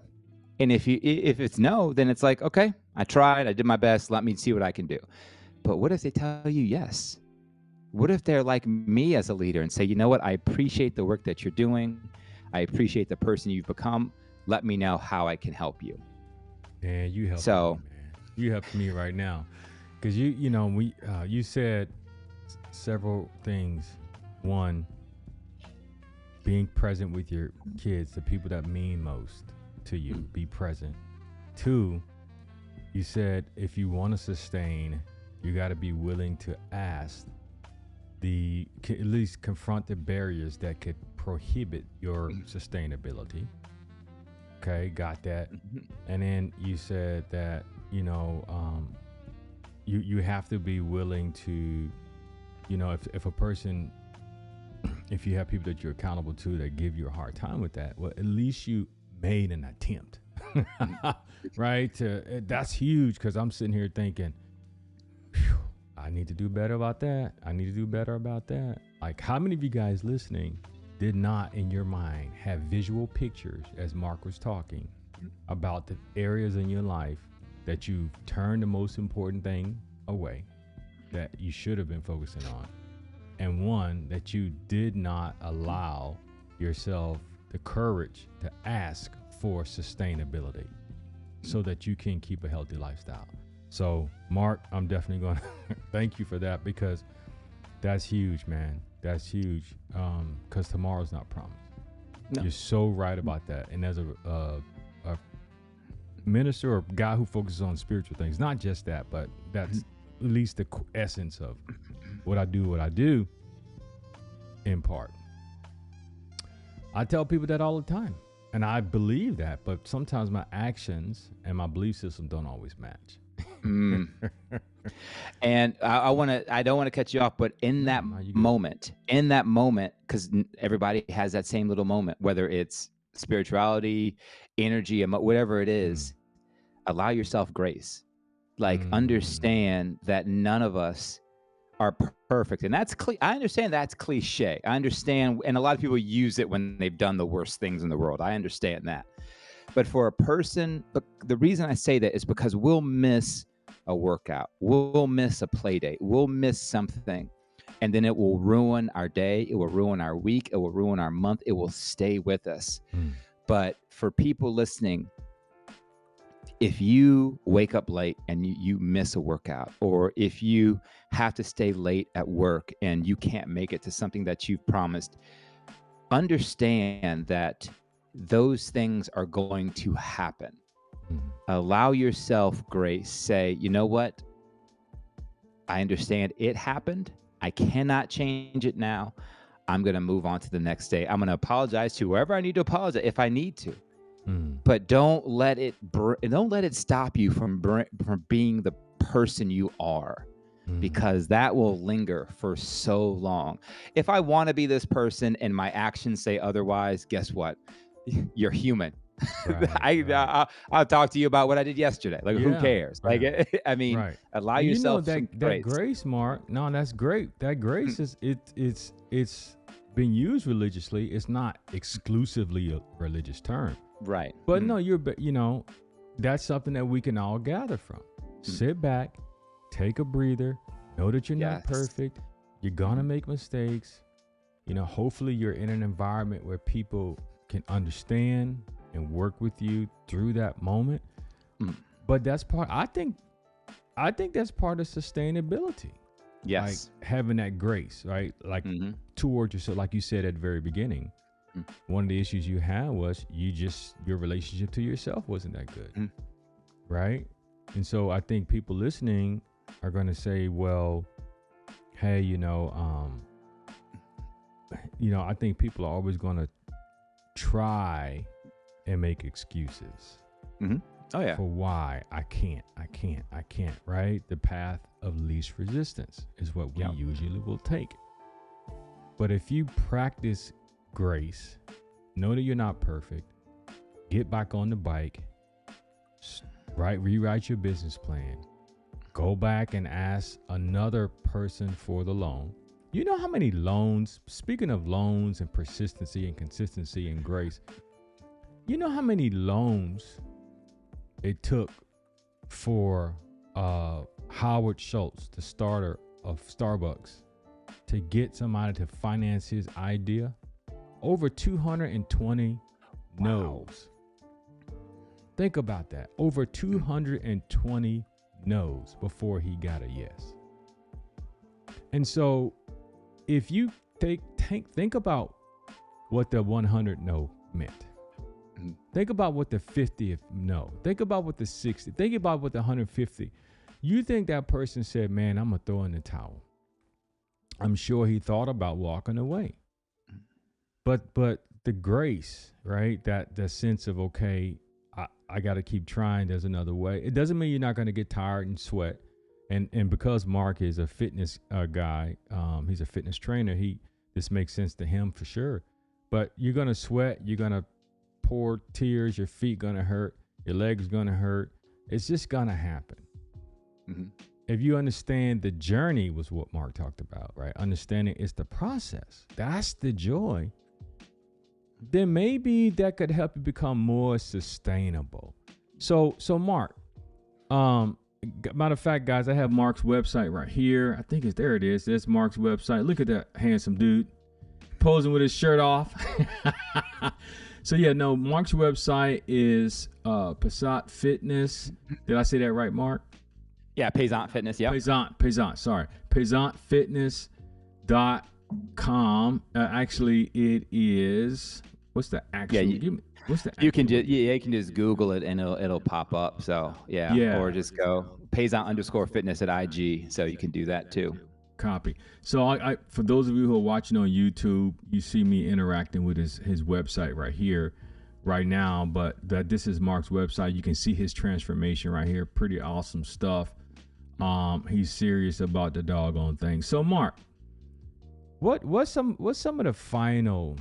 And if it's no, then it's like, okay, I tried, I did my best, let me see what I can do. But what if they tell you yes? What if they're like me as a leader and say, you know what, I appreciate the work that you're doing. I appreciate the person you've become. Let me know how I can help you. Yeah, you helped me, man. You helped me right now. Because you said several things. One, being present with your kids, the people that mean most to you, be present. Two, you said if you want to sustain, you got to be willing to ask at least confront the barriers that could prohibit your sustainability. Okay, got that. And then you said that you have to be willing to, if a person, if you have people that you're accountable to that give you a hard time with that, well, at least you made an attempt. Right? That's huge, because I'm sitting here thinking, I need to do better about that. I need to do better about that. Like, how many of you guys listening did not in your mind have visual pictures, as Marc was talking, about the areas in your life that you've turned the most important thing away that you should have been focusing on, and one that you did not allow yourself the courage to ask for sustainability so that you can keep a healthy lifestyle? So, Marc, I'm definitely going to thank you for that, because that's huge, man. That's huge, because tomorrow's not promised. No. You're so right about that. And as a minister or guy who focuses on spiritual things, not just that, but that's at least the essence of what I do in part. I tell people that all the time, and I believe that, but sometimes my actions and my belief system don't always match. And I don't want to cut you off, but in that moment, because everybody has that same little moment, whether it's spirituality, energy, whatever it is, allow yourself grace. Like, understand that none of us are perfect. And that's I understand that's cliche. I understand. And a lot of people use it when they've done the worst things in the world. I understand that. But for a person, the reason I say that is because we'll miss a workout. We'll miss a play date. We'll miss something. And then it will ruin our day. It will ruin our week. It will ruin our month. It will stay with us. But for people listening, if you wake up late and you miss a workout, or if you have to stay late at work and you can't make it to something that you've promised, understand that those things are going to happen. Allow yourself grace. Say, you know what? I understand it happened. I cannot change it now. I'm going to move on to the next day. I'm going to apologize to whoever I need to apologize if I need to. but don't let it stop you from being the person you are, because that will linger for so long. If I want to be this person and my actions say otherwise, guess what? You're human. Right. I'll talk to you about what I did yesterday. Like, who Yeah. cares? Yeah. Like, I mean, Right. allow And you know yourself that some that grace. grace, Mark. No, that's great. That grace is it's been used religiously. It's not exclusively a religious term. Right. But no, that's something that we can all gather from. Sit back, take a breather, know that you're not perfect. You're gonna make mistakes. Hopefully you're in an environment where people can understand and work with you through that moment. But that's I think that's part of sustainability. Yes. Like having that grace, right? Like towards yourself, like you said at the very beginning. One of the issues you had was your relationship to yourself wasn't that good. Right? And so I think people listening are going to say, well, hey, I think people are always going to try and make excuses. Oh yeah. For why I can't, right? The path of least resistance is what we usually will take. But if you practice grace, know that you're not perfect, get back on the bike, rewrite your business plan, go back and ask another person for the loan. You know how many loans, speaking of loans and persistency and consistency and grace, you know how many loans it took for Howard Schultz, the starter of Starbucks, to get somebody to finance his idea? Over 220 no's. Think about that. Over 220 no's before he got a yes. And so if you think about what the 100 no meant. Think about what the 50th no. Think about what the 60. Think about what the 150. You think that person said, man, I'm going to throw in the towel. I'm sure he thought about walking away. But the grace, right? That the sense of, okay, I got to keep trying. There's another way. It doesn't mean you're not going to get tired and sweat. And because Mark is a fitness guy, he's a fitness trainer. This makes sense to him for sure. But you're going to sweat. You're going to pour tears. Your feet going to hurt. Your legs going to hurt. It's just going to happen. If you understand the journey was what Mark talked about, right? Understanding it's the process. That's the joy. Then maybe that could help you become more sustainable. So Mark, matter of fact, guys, I have Mark's website right here. I think there it is. There's Mark's website. Look at that handsome dude posing with his shirt off. So Mark's website is Passat Fitness. Did I say that right, Mark? Yeah, Payzant Fitness. Yeah. Payzant. Sorry. PayzantFitness.com. Actually, it is. What's the actual? What's the? You can just Google it and it'll pop up. So yeah. Or just go Payzant_fitness at IG. So you can do that too. Copy. So I for those of you who are watching on YouTube, you see me interacting with his website right here, right now. But this is Mark's website. You can see his transformation right here. Pretty awesome stuff. He's serious about the doggone thing. So Mark, what's some of the final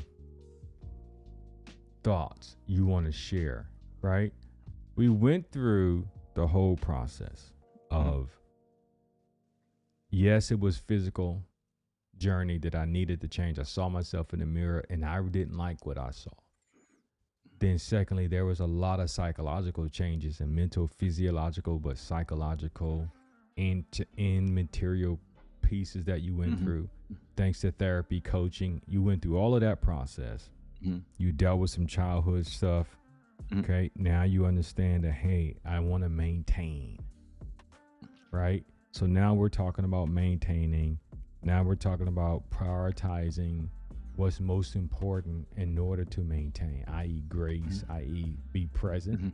thoughts you want to share? Right, we went through the whole process of yes, it was physical journey that I needed to change. I saw myself in the mirror and I didn't like what I saw. Then secondly, there was a lot of psychological changes and mental, physiological, but psychological end material pieces that you went through. Thanks to therapy, coaching, you went through all of that process. You dealt with some childhood stuff. Okay. Now you understand that, hey, I want to maintain. Right. So now we're talking about maintaining. Now we're talking about prioritizing what's most important in order to maintain, i.e. grace, i.e. be present.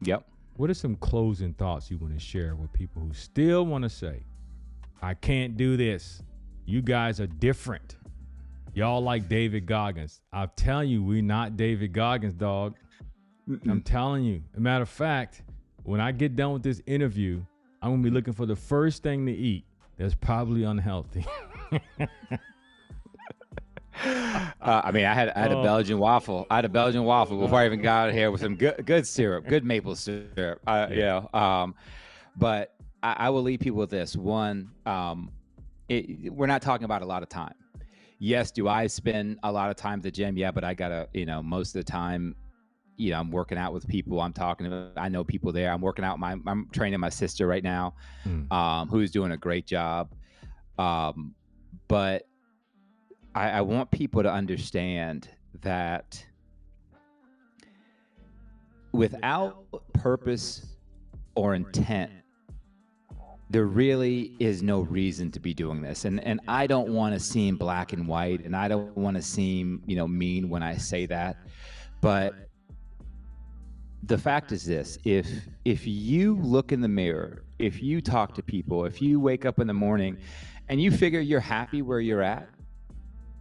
Yep. What are some closing thoughts you want to share with people who still want to say, I can't do this. You guys are different. Y'all like David Goggins. I'm telling you, we're not David Goggins, dog. I'm telling you. As a matter of fact, when I get done with this interview, I'm gonna be looking for the first thing to eat that's probably unhealthy. I mean, I had a Belgian waffle. I had a Belgian waffle before I even got out here with some good syrup, good maple syrup. But I will leave people with this. One, we're not talking about a lot of time. Yes, do I spend a lot of time at the gym? Yeah, but I gotta, most of the time, I'm working out with people. I know people there. I'm working out. I'm training my sister right now, who's doing a great job. But I want people to understand that without purpose or intent, there really is no reason to be doing this. And I don't want to seem black and white, and I don't want to seem, mean when I say that. But the fact is this: if you look in the mirror, if you talk to people, if you wake up in the morning and you figure you're happy where you're at,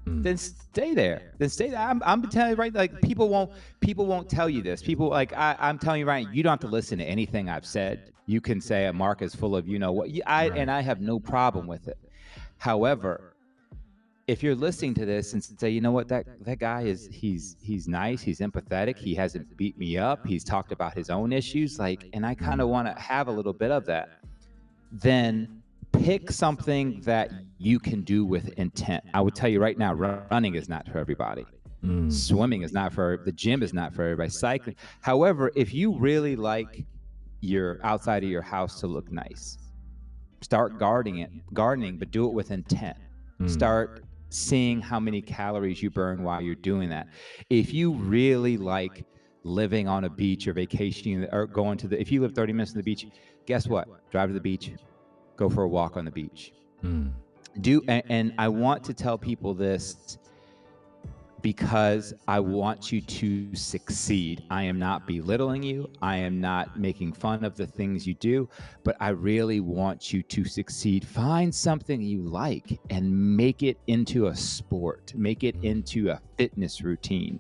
then stay there. I'm telling you, right? Like people won't tell you this. People I'm telling you right, you don't have to listen to anything I've said. You can say Mark is full of what. And I have no problem with it. However, if you're listening to this and say, you know what, that guy he's nice, he's empathetic, he hasn't beat me up, he's talked about his own issues, and I kind of want to have a little bit of that, then pick something that you can do with intent. I would tell you right now, running is not for everybody. Swimming is not the gym is not for everybody. Cycling. However, if you really like your outside of your house to look nice, start gardening, but do it with intent. Start seeing how many calories you burn while you're doing that. If you really like living on a beach or vacationing or going if you live 30 minutes from the beach, guess what? Drive to the beach, go for a walk on the beach. And I want to tell people this because I want you to succeed. I am not belittling you. I am not making fun of the things you do, but I really want you to succeed. Find something you like and make it into a sport. Make it into a fitness routine.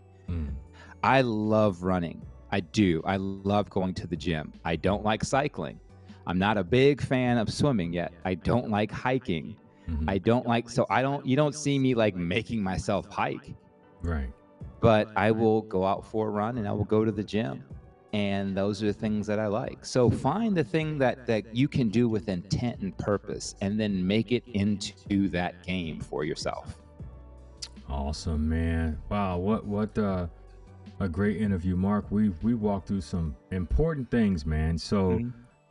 I love running. I do. I love going to the gym. I don't like cycling. I'm not a big fan of swimming yet. I don't like hiking. I don't like, you don't see me making myself hike. Right. But I will go out for a run and I will go to the gym. And those are the things that I like. So find the thing that you can do with intent and purpose, and then make it into that game for yourself. Awesome, man. Wow. What a great interview, Mark. We walked through some important things, man. So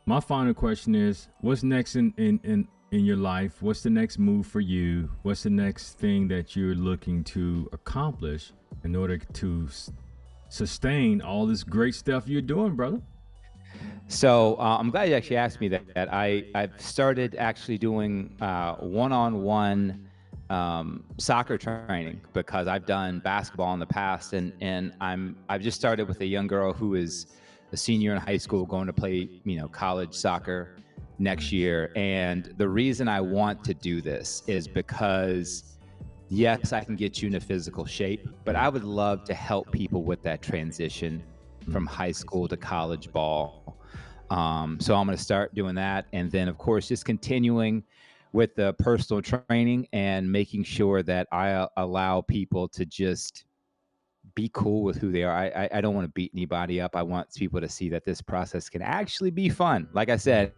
my final question is, what's next in your life? What's the next move for you? What's the next thing that you're looking to accomplish in order to sustain all this great stuff you're doing, brother? So I'm glad you actually asked me that. I've started actually doing one-on-one soccer training, because I've done basketball in the past, and I've just started with a young girl who is a senior in high school, going to play college soccer next year. And the reason I want to do this is because, yes, I can get you into physical shape, but I would love to help people with that transition from high school to college ball. So I'm going to start doing that. And then, of course, just continuing with the personal training and making sure that I allow people to just be cool with who they are. I don't want to beat anybody up. I want people to see that this process can actually be fun. Like I said,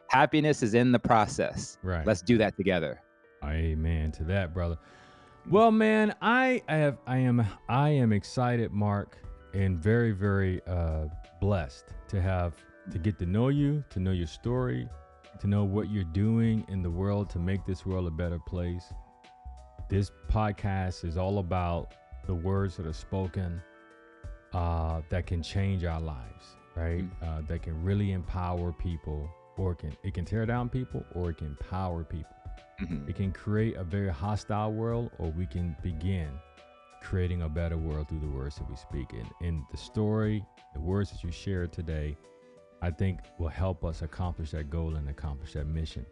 happiness is in the process. Right. Let's do that together. Amen to that, brother. Well, man, I am excited, Mark, and very, very blessed to get to know you, to know your story, to know what you're doing in the world to make this world a better place. This podcast is all about the words that are spoken that can change our lives, right? That can really empower people, or it can tear down people, or it can empower people. It can create a very hostile world, or we can begin creating a better world through the words that we speak. And the story, the words that you shared today, I think will help us accomplish that goal and accomplish that mission.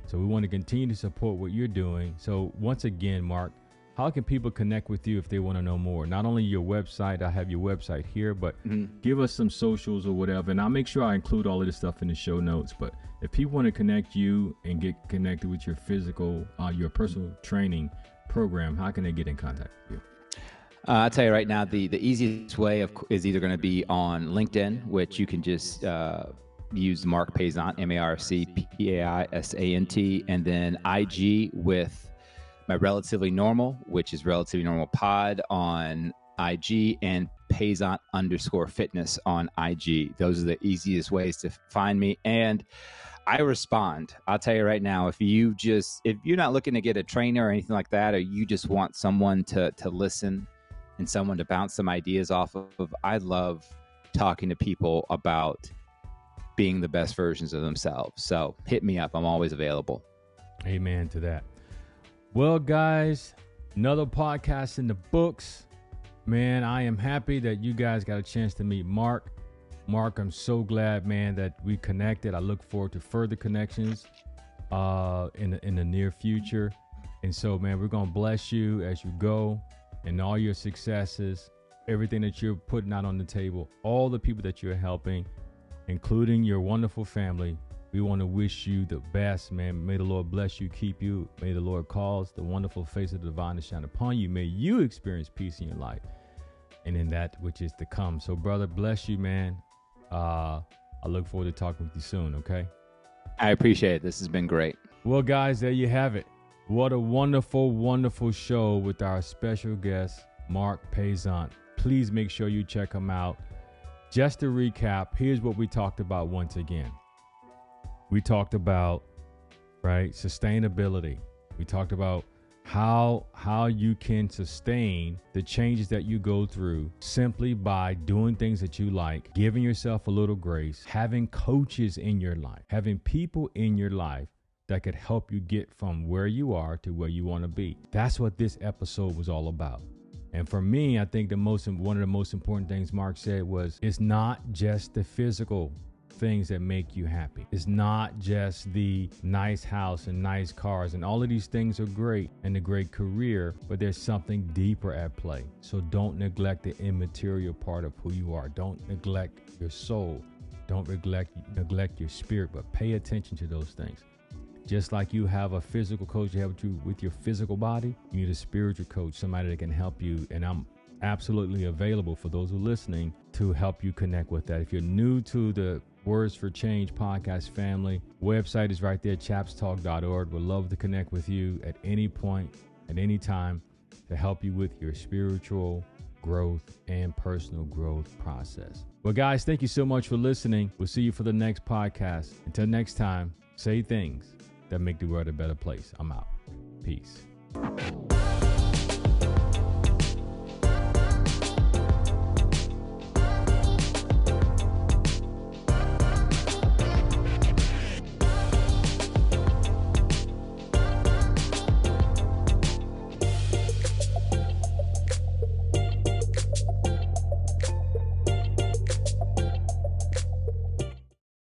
So we want to continue to support what you're doing. So once again, Mark, how can people connect with you if they want to know more? Not only your website, I have your website here, but give us some socials or whatever. And I'll make sure I include all of this stuff in the show notes. But if people want to connect you and get connected with your your personal training program, how can they get in contact with you? I'll tell you right now, the easiest way is either going to be on LinkedIn, which you can just use Marc Paisant, MarcPaisant, and then IG with my Relatively Normal, which is Relatively Normal Pod on IG, and Paisant_fitness on IG. Those are the easiest ways to find me. And I respond. I'll tell you right now, if you're not looking to get a trainer or anything like that, or you just want someone to listen and someone to bounce some ideas off of, I love talking to people about being the best versions of themselves. So hit me up. I'm always available. Amen to that. Well, guys, another podcast in the books. Man, I am happy that you guys got a chance to meet Marc. Marc, I'm so glad, man, that we connected. I look forward to further connections in the near future. And so, man, we're going to bless you as you go and all your successes, everything that you're putting out on the table, all the people that you're helping, including your wonderful family. We want to wish you the best, man. May the Lord bless you, keep you. May the Lord cause the wonderful face of the divine to shine upon you. May you experience peace in your life and in that which is to come. So, brother, bless you, man. I look forward to talking with you soon, okay? I appreciate it. This has been great. Well, guys, there you have it. What a wonderful, wonderful show with our special guest, Marc Paisant. Please make sure you check him out. Just to recap, here's what we talked about once again. We talked about, sustainability. We talked about how you can sustain the changes that you go through simply by doing things that you like, giving yourself a little grace, having coaches in your life, having people in your life that could help you get from where you are to where you want to be. That's what this episode was all about. And for me, I think one of the most important things Marc said was, it's not just the physical things that make you happy. It's not just the nice house and nice cars, and all of these things are great and a great career, but there's something deeper at play. So don't neglect the immaterial part of who you are. Don't neglect your soul. Don't neglect your spirit, but pay attention to those things. Just like you have a physical coach you have with your physical body, you need a spiritual coach, somebody that can help you. And I'm absolutely available for those who are listening to help you connect with that. If you're new to the Words for Change podcast family, website is right there, chapstalk.org. We'd love to connect with you at any point, at any time, to help you with your spiritual growth and personal growth process. Well, guys, thank you so much for listening. We'll see you for the next podcast. Until next time, say things that make the world a better place. I'm out. Peace.